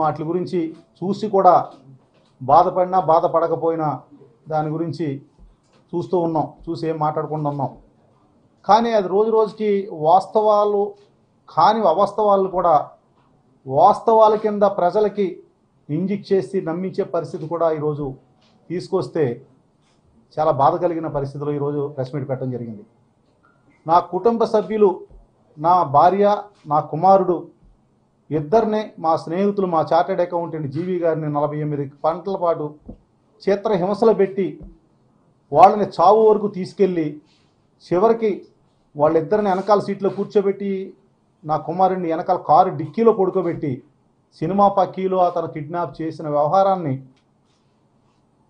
వాటి గురించి చూసి కూడా బాధపడినా బాధపడకపోయినా దాని గురించి చూస్తూ ఉన్నాం, చూసి ఏం మాట్లాడకుండా ఉన్నాం. కానీ అది రోజు రోజుకి వాస్తవాలు కాని అవాస్తవాలు కూడా వాస్తవాల కింద ప్రజలకి ఇంజెక్ట్ చేసి నమ్మించే పరిస్థితి కూడా ఈరోజు తీసుకొస్తే చాలా బాధ కలిగిన పరిస్థితిలో ఈరోజు ప్రెస్ మీట్ పెట్టడం జరిగింది. నా కుటుంబ సభ్యులు, నా భార్య, నా కుమారుడు ఇద్దరినే మా స్నేహితులు, మా చార్టెడ్ అకౌంటెంట్ జీవి గారిని 48 గంటల పాటు చిత్రహింసలు పెట్టి వాళ్ళని చావు వరకు తీసుకెళ్ళి చివరికి వాళ్ళిద్దరిని వెనకాల సీట్లో కూర్చోబెట్టి నా కుమారుడిని వెనకాల కారు డిక్కీలో పడుకోబెట్టి సినిమా పక్కీలో అతను కిడ్నాప్ చేసిన వ్యవహారాన్ని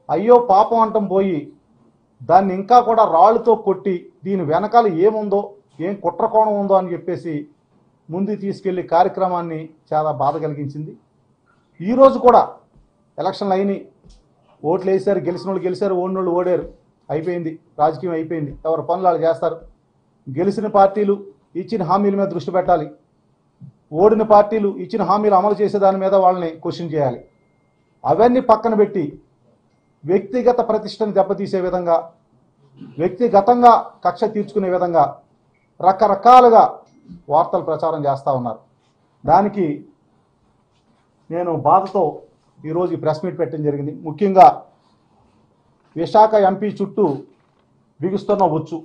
అయ్యో పాపం అంటం పోయి దాన్ని ఇంకా కూడా రాళ్ళతో కొట్టి దీని వెనకాల ఏముందో, ఏం కుట్రకోణం ఉందో అని చెప్పేసి ముందుకు తీసుకెళ్లి కార్యక్రమాన్ని చాలా బాధ కలిగించింది. ఈరోజు కూడా ఎలక్షన్లు అయినాయి, ఓట్లు వేశారు, గెలిచిన వాళ్ళు గెలిచారు, ఓడిన వాళ్ళు ఓడారు, అయిపోయింది, రాజకీయం అయిపోయింది, ఎవరి పనులు వాళ్ళు చేస్తారు. గెలిచిన పార్టీలు ఇచ్చిన హామీల మీద దృష్టి పెట్టాలి, ఓడిన పార్టీలు ఇచ్చిన హామీలు అమలు చేసే దాని మీద వాళ్ళని క్వశ్చన్ చేయాలి. అవన్నీ పక్కన పెట్టి వ్యక్తిగత ప్రతిష్టను దెబ్బతీసే విధంగా, వ్యక్తిగతంగా కక్ష తీర్చుకునే విధంగా రకరకాలుగా వార్తలు ప్రచారం చేస్తూ ఉన్నారు. దానికి నేను బాధతో ఈరోజు ఈ ప్రెస్ మీట్ పెట్టడం జరిగింది. ముఖ్యంగా విశాఖ ఎంపీ చుట్టూ బిగుస్తున్న వచ్చు.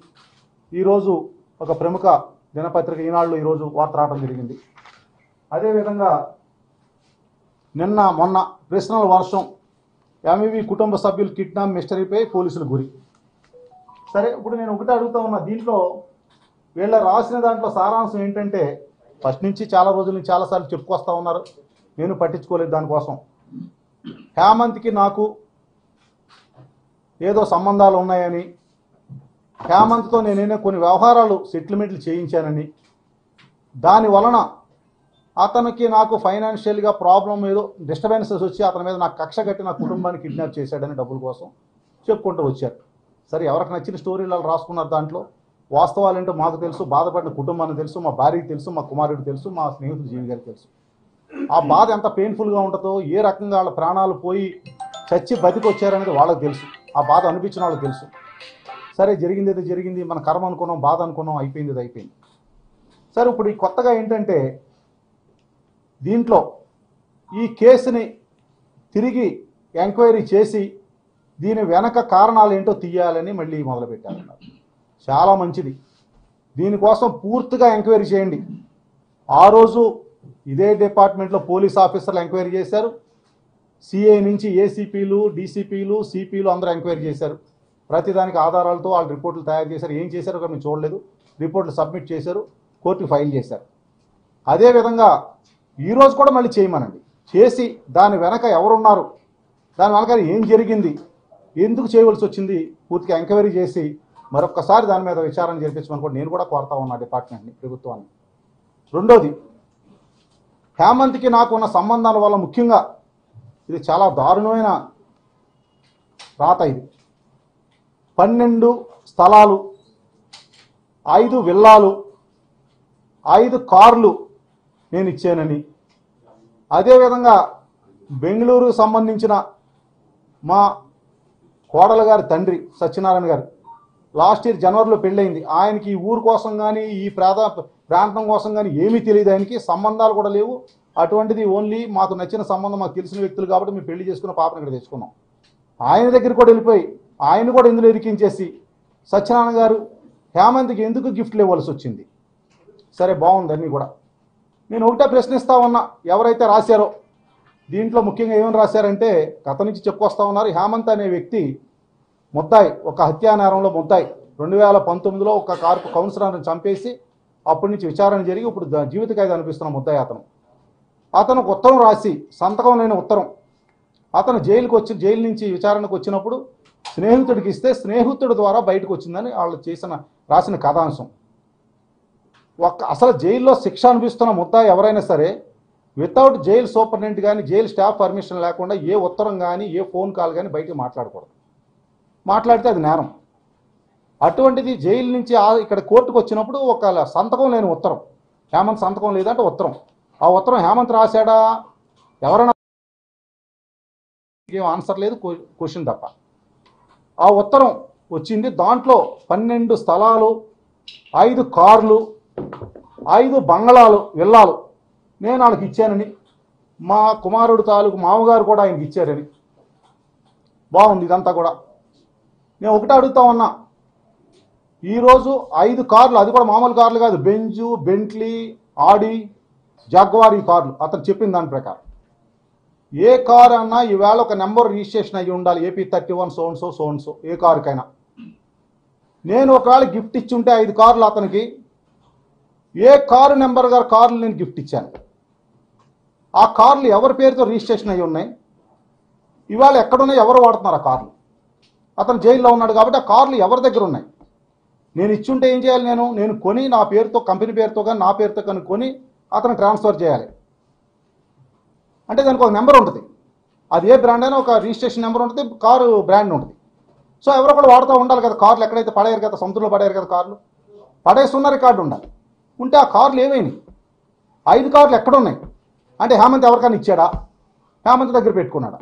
ఈరోజు ఒక ప్రముఖ దినపత్రిక ఈనాడులో ఈరోజు వార్త రావడం జరిగింది. అదేవిధంగా నిన్న మొన్న ప్రశ్నల వర్షం, ఎంఈవి కుటుంబ సభ్యులు కిడ్నాప్ మిస్టరీపై పోలీసులు గురి. సరే, ఇప్పుడు నేను ఒకటే అడుగుతా ఉన్నా, దీంట్లో వీళ్ళ రాసిన దాంట్లో సారాంశం ఏంటంటే, ఫస్ట్ నుంచి చాలా రోజుల నుంచి చాలాసార్లు చెప్పుకొస్తా ఉన్నారు, నేను పట్టించుకోలేదు దానికోసం. హేమంత్కి నాకు ఏదో సంబంధాలు ఉన్నాయని, హేమంత్తో నేనే కొన్ని వ్యవహారాలు సెటిల్మెంట్లు చేయించానని, దాని వలన అతనికి నాకు ఫైనాన్షియల్గా ప్రాబ్లం ఏదో డిస్టర్బెన్సెస్ వచ్చి అతని మీద నాకు కక్ష కట్టి నా కుటుంబాన్ని కిడ్నాప్ చేశాడని డబ్బుల కోసం చెప్పుకుంటూ వచ్చారు. సరే, ఎవరికి నచ్చిన స్టోరీలు వాళ్ళు రాసుకున్నారు. దాంట్లో వాస్తవాలు ఏంటో మాకు తెలుసు, బాధపడిన కుటుంబానికి తెలుసు, మా భార్యకి తెలుసు, మా కుమారుడికి తెలుసు, మా స్నేహితుడు జీవి గారికి తెలుసు. ఆ బాధ ఎంత పెయిన్ఫుల్గా ఉంటుందో, ఏ రకంగా వాళ్ళ ప్రాణాలు పోయి చచ్చి బతికి వచ్చారనేది వాళ్ళకి తెలుసు, ఆ బాధ అనిపించిన వాళ్ళకి తెలుసు. సరే, జరిగింది ఏదో జరిగింది, మన కర్మ అనుకున్నాం, బాధ అనుకున్నాం, అయిపోయింది అది అయిపోయింది. సరే, ఇప్పుడు ఈ కొత్తగా ఏంటంటే, దీంట్లో ఈ కేసుని తిరిగి ఎంక్వైరీ చేసి దీని వెనక కారణాలు ఏంటో తీయాలని మళ్ళీ మొదలుపెట్టారన్నారు. చాలా మంచిది, దీనికోసం పూర్తిగా ఎంక్వైరీ చేయండి. ఆ రోజు ఇదే డిపార్ట్మెంట్లో పోలీస్ ఆఫీసర్లు ఎంక్వైరీ చేశారు, సిఐ నుంచి ఏసీపీలు, డీసీపీలు, సిపిలు అందరూ ఎంక్వైరీ చేశారు. ప్రతిదానికి ఆధారాలతో వాళ్ళు రిపోర్టులు తయారు చేశారు. ఏం చేశారో కానీ మేము చూడలేదు, రిపోర్టులు సబ్మిట్ చేశారు, కోర్టుకు ఫైల్ చేశారు. అదేవిధంగా ఈరోజు కూడా మళ్ళీ చేయమనండి, చేసి దాని వెనక ఎవరున్నారు, దాని వెనక ఏం జరిగింది, ఎందుకు చేయవలసి వచ్చింది, పూర్తిగా ఎంక్వైరీ చేసి మరొక్కసారి దాని మీద విచారణ జరిపించమని కూడా నేను కూడా కోరుతా ఉన్నా డిపార్ట్మెంట్ని, ప్రభుత్వాన్ని. రెండోది, హేమంత్కి నాకు ఉన్న సంబంధాల వల్ల ముఖ్యంగా ఇది చాలా దారుణమైన రాత. ఇది 12 స్థలాలు, 5 విల్లాలు, 5 కార్లు నేను ఇచ్చానని, అదేవిధంగా బెంగళూరుకు సంబంధించిన మా కోడల గారి తండ్రి సత్యనారాయణ గారు లాస్ట్ ఇయర్ జనవరిలో పెళ్ళయింది. ఆయనకి ఈ ఊరు కోసం కానీ ఈ ప్రాంతం కోసం కానీ ఏమీ తెలియదు, ఆయనకి సంబంధాలు కూడా లేవు. అటువంటిది ఓన్లీ మాకు నచ్చిన సంబంధం, మాకు తెలిసిన వ్యక్తులు కాబట్టి మేము పెళ్లి చేసుకున్న పాపను ఇక్కడ తెచ్చుకున్నాం. ఆయన దగ్గర కూడా వెళ్ళిపోయి ఆయన కూడా ఇందులో ఇరికించేసి సత్యనారాయణ గారు హేమంత్కి ఎందుకు గిఫ్ట్లు ఇవ్వాల్సి వచ్చింది. సరే, బాగుంది అన్నీ కూడా. నేను ఒకటే ప్రశ్నిస్తా ఉన్నా, ఎవరైతే రాశారో దీంట్లో ముఖ్యంగా ఏమని రాశారంటే, గత నుంచి చెప్పుకొస్తా ఉన్నారు, హేమంత్ అనే వ్యక్తి ముద్దాయి, ఒక హత్యా నేరంలో ముద్దాయి. 2019లో ఒక కార్పు కౌన్సిలర్ని చంపేసి అప్పటి నుంచి విచారణ జరిగి ఇప్పుడు జీవిత ఖైదు అనిపిస్తున్న ముద్దాయి అతను ఉత్తరం రాసి, సంతకం లేని ఉత్తరం, అతను జైలు నుంచి విచారణకు వచ్చినప్పుడు స్నేహితుడికి ఇస్తే స్నేహితుడి ద్వారా బయటకు వచ్చిందని వాళ్ళు రాసిన కథాంశం. అసలు జైల్లో శిక్ష అనిపిస్తున్న ముద్దాయి ఎవరైనా సరే వితౌట్ జైలు సూపరింటెండెంట్ కానీ జైలు స్టాఫ్ పర్మిషన్ లేకుండా ఏ ఉత్తరం కానీ ఏ ఫోన్ కాల్ కానీ బయటకు మాట్లాడకూడదు. మాట్లాడితే అది నేరం. అటువంటిది జైలు నుంచి ఇక్కడ కోర్టుకు వచ్చినప్పుడు ఒక సంతకం లేని ఉత్తరం, హేమంత్ సంతకం లేదంటే ఉత్తరం, ఆ ఉత్తరం హేమంత్ రాశాడా ఎవరైనా ఏం ఆన్సర్ లేదు, క్వశ్చన్ తప్ప. ఆ ఉత్తరం వచ్చింది. దాంట్లో 12 స్థలాలు, 5 కార్లు, 5 బంగళాలు, విల్లాలు నేను వాళ్ళకి ఇచ్చానని, మా కుమారుడు తాలూకు మామగారు కూడా ఆయనకి ఇచ్చారని. బాగుంది ఇదంతా కూడా. నేను ఒకటే అడుగుతా ఉన్నా, ఈరోజు 5 కార్లు, అది కూడా మామూలు కార్లు కాదు, బెంజు, బెంట్లీ, ఆడి, జాగ్వార్ ఈ కార్లు అతను చెప్పిన దాని ప్రకారం. ఏ కారు అన్నా ఈవేళ ఒక నెంబర్ రిజిస్ట్రేషన్ అయ్యి ఉండాలి, ఏపీ 31 సోన్సో సోన్సో, ఏ కారుకైనా. నేను ఒకవేళ గిఫ్ట్ ఇచ్చి ఉంటే 5 కార్లు అతనికి, ఏ కారు నెంబర్ గారు కార్లు నేను గిఫ్ట్ ఇచ్చాను, ఆ కార్లు ఎవరి పేరుతో రిజిస్ట్రేషన్ అయ్యి ఉన్నాయి, ఇవాళ ఎక్కడున్నాయి, ఎవరు వాడుతున్నారు ఆ కార్లు. అతను జైల్లో ఉన్నాడు కాబట్టి ఆ కార్లు ఎవరి దగ్గర ఉన్నాయి. నేను ఇచ్చుంటే ఏం చేయాలి, నేను కొని నా పేరుతో, కంపెనీ పేరుతో కానీ నా పేరుతో కానీ కొని అతను ట్రాన్స్ఫర్ చేయాలి. అంటే దానికి ఒక నెంబర్ ఉంటుంది, అది ఏ బ్రాండ్ అయినా ఒక రిజిస్ట్రేషన్ నెంబర్ ఉంటుంది, కారు బ్రాండ్ ఉంటుంది. సో ఎవరో కూడా వాడుతూ ఉండాలి కదా. కార్లు ఎక్కడైతే పడేయారు కదా, సముద్రంలో పడేయారు కదా కార్లు, పడేస్తున్న రికార్డు ఉండాలి. ఉంటే ఆ కార్లు ఏమైనాయి, 5 కార్లు ఎక్కడున్నాయి అంటే హేమంత్ ఎవరికైనా ఇచ్చాడా, హేమంత్ దగ్గర పెట్టుకున్నాడా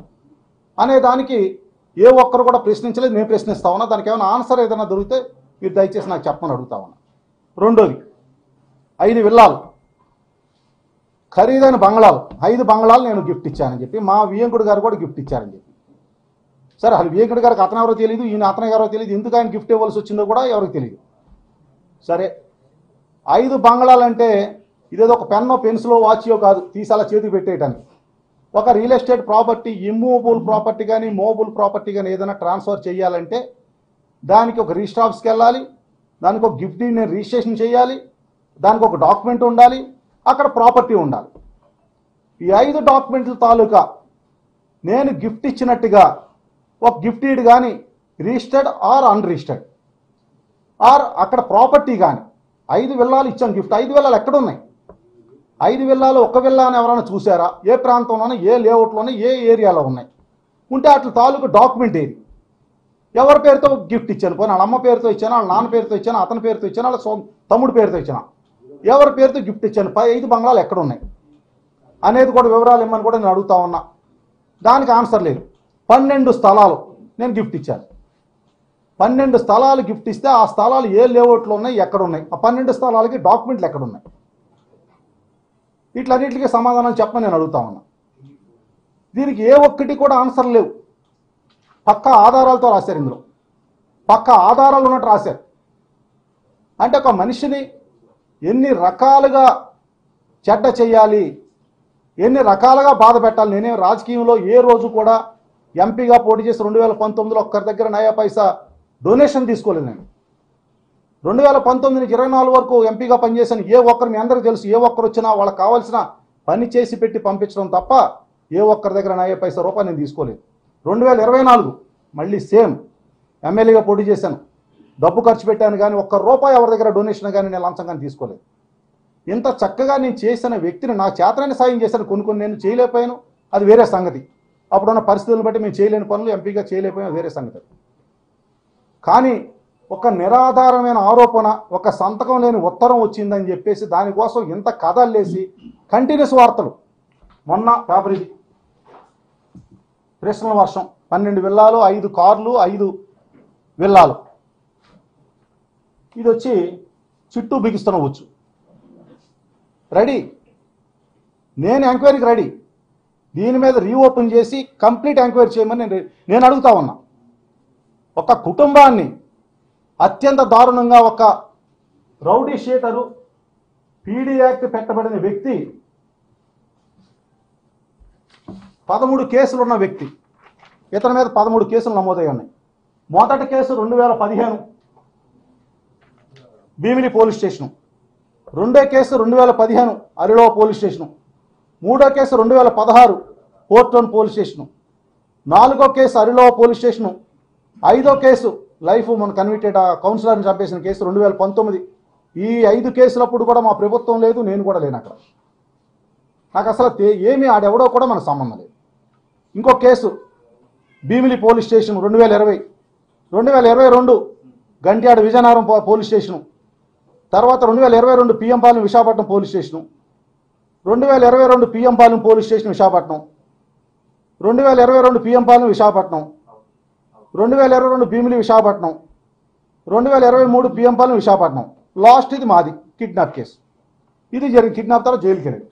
అనే దానికి ఏ ఒక్కరు కూడా ప్రశ్నించలేదు. నేను ప్రశ్నిస్తా ఉన్నా, దానికి ఏమైనా ఆన్సర్ ఏదైనా దొరికితే మీరు దయచేసి నాకు చెప్పమని అడుగుతా ఉన్నా. రెండోది, 5 విల్లాలు, ఖరీదైన బంగ్లాలు, 5 బంగ్లాలు నేను గిఫ్ట్ ఇచ్చానని చెప్పి మా వియంకుడు గారు కూడా గిఫ్ట్ ఇచ్చారని చెప్పి. సరే, అసలు వియంకుడు గారికి అతను ఎవరో తెలియదు, ఈయన అతను ఎవరో తెలియదు, ఎందుకు ఆయన గిఫ్ట్ ఇవ్వాల్సి వచ్చిందో కూడా ఎవరికి తెలియదు. సరే, 5 బంగ్లాలంటే ఇదేదో ఒక పెన్నో పెన్సిలో వాచో కాదు తీసి అలా చేతికి పెట్టేయడానికి. ఒక real estate property, immovable property కానీ మూవబుల్ ప్రాపర్టీ కానీ ఏదైనా ట్రాన్స్ఫర్ చేయాలంటే దానికి ఒక రిజిస్టర్ ఆఫీస్కి వెళ్ళాలి, దానికి ఒక గిఫ్ట్ నేను రిజిస్ట్రేషన్ చేయాలి, దానికి ఒక డాక్యుమెంట్ ఉండాలి, అక్కడ ప్రాపర్టీ ఉండాలి. ఈ 5 డాక్యుమెంట్ల తాలూకా నేను గిఫ్ట్ ఇచ్చినట్టుగా ఒక గిఫ్ట్ ఈడ్ కానీ రిజిస్టర్డ్ ఆర్ అన్రిజిస్టర్డ్ ఆర్ అక్కడ ప్రాపర్టీ కానీ 5 విల్లాలు ఇచ్చాను గిఫ్ట్. 5 విల్లాలు ఎక్కడున్నాయి, 5 విల్లాలు ఒక విల్లా అని ఎవరైనా చూసారా, ఏ ప్రాంతంలోనే, ఏ లేఅవుట్లోనే, ఏ ఏరియాలో ఉన్నాయి, ఉంటే అట్లా తాలూకు డాక్యుమెంట్ ఏది, ఎవరి పేరుతో గిఫ్ట్ ఇచ్చాను, పోనీ వాళ్ళ అమ్మ పేరుతో ఇచ్చాను, వాళ్ళ నాన్న పేరుతో ఇచ్చాను, అతని పేరుతో ఇచ్చాను, వాళ్ళ తమ్ముడు పేరుతో ఇచ్చాను, ఎవరి పేరుతో గిఫ్ట్ ఇచ్చాను, 5 బంగ్లాలు ఎక్కడున్నాయి అనేది కూడా వివరాలు ఇమ్మని కూడా నేను అడుగుతా ఉన్నా. దానికి ఆన్సర్ లేదు. 12 స్థలాలు నేను గిఫ్ట్ ఇచ్చాను. 12 స్థలాలు గిఫ్ట్ ఇస్తే ఆ స్థలాలు ఏ లేఅవుట్లో ఉన్నాయి, ఎక్కడున్నాయి, ఆ 12 స్థలాలకి డాక్యుమెంట్లు ఎక్కడున్నాయి, వీటిలన్నింటికి సమాధానం చెప్పని నేను అడుగుతా ఉన్నా. దీనికి ఏ ఒక్కటి కూడా ఆన్సర్ లేవు. పక్కా ఆధారాలతో రాశారు, ఇందులో పక్కా ఆధారాలు ఉన్నట్టు రాశారు. అంటే ఒక మనిషిని ఎన్ని రకాలుగా చెడ్డ చేయాలి, ఎన్ని రకాలుగా బాధ పెట్టాలి. నేనే రాజకీయంలో ఏ రోజు కూడా ఎంపీగా పోటీ చేసి 2019లో ఒక్కరి దగ్గర నయా పైసా డొనేషన్ తీసుకోలేదు. నేను 2019 నుంచి 24 వరకు ఎంపీగా పనిచేశాను. ఏ ఒక్కరు, మీ అందరికీ తెలుసు, ఏ ఒక్కరు వచ్చినా వాళ్ళకి కావాల్సిన పని చేసి పెట్టి పంపించడం తప్ప ఏ ఒక్కరి దగ్గర నయా పైసా రూపాయి నేను తీసుకోలేదు. 2024 మళ్ళీ సేమ్ ఎమ్మెల్యేగా పోటీ చేశాను, డబ్బు ఖర్చు పెట్టాను, కానీ ఒక్క రూపాయి ఎవరి దగ్గర డొనేషన్ కానీ నేను లంచం కానీ తీసుకోలేదు. ఇంత చక్కగా నేను చేసిన వ్యక్తిని నా చేతనైన సాయం చేశాను. కొన్ని నేను చేయలేకపోయాను, అది వేరే సంగతి. అప్పుడున్న పరిస్థితులను బట్టి మేము చేయలేని పనులు ఎంపీగా చేయలేకపోయాం, వేరే సంగతి. కానీ ఒక నిరాధారమైన ఆరోపణ, ఒక సంతకం లేని ఉత్తరం వచ్చిందని చెప్పేసి దానికోసం ఇంత కథల్లేసి కంటిన్యూస్ వార్తలు. మొన్న పేపర్ ఇది, ప్రశ్నల వర్షం, 12 విల్లాలు, 5 కార్లు, 5 విల్లాలు. ఇది వచ్చి చుట్టూ బిగిస్తున్న వచ్చు. రెడీ, నేను ఎంక్వైరీకి రెడీ. దీని మీద రీఓపెన్ చేసి కంప్లీట్ ఎంక్వైరీ చేయమని నేను అడుగుతా ఉన్నా. ఒక కుటుంబాన్ని అత్యంత దారుణంగా ఒక రౌడీ షీటరు, పీడీ యాక్ట్ పెట్టబడిన వ్యక్తి, 13 కేసులు ఉన్న వ్యక్తి, ఇతని మీద 13 కేసులు నమోదై ఉన్నాయి. మొదటి కేసు 2015 భీమిలి పోలీస్ స్టేషను, రెండో కేసు 2015 అరిలో పోలీస్ స్టేషను, మూడో case 2016 port town police station, నాలుగో కేసు అరిలో పోలీస్ స్టేషను, ఐదో కేసు లైఫ్ మన కన్విక్టెడ్ కౌన్సిలర్ని చంపేసిన కేసు 2019. ఈ 5 కేసులప్పుడు కూడా మా ప్రభుత్వం లేదు, నేను కూడా లేను అక్కడ. నాకు అసలు ఏమీ ఆడెవడో కూడా మనకు సంబంధం లేదు. ఇంకో case Bheemili police station 2020, 2022 Gantyada Vizianagaram police station, తర్వాత 2022 PM Palem Visakhapatnam police station, 2022 PM Palem police station Visakhapatnam, 2022 PM Palem Visakhapatnam, 2022 Bheemili Visakhapatnam, 2023 PM Palem Visakhapatnam. Last ఇది మాది కిడ్నాప్ కేసు. ఇది జరిగి కిడ్నాప్ తర్వాత జైలుకి వెళ్ళాడు.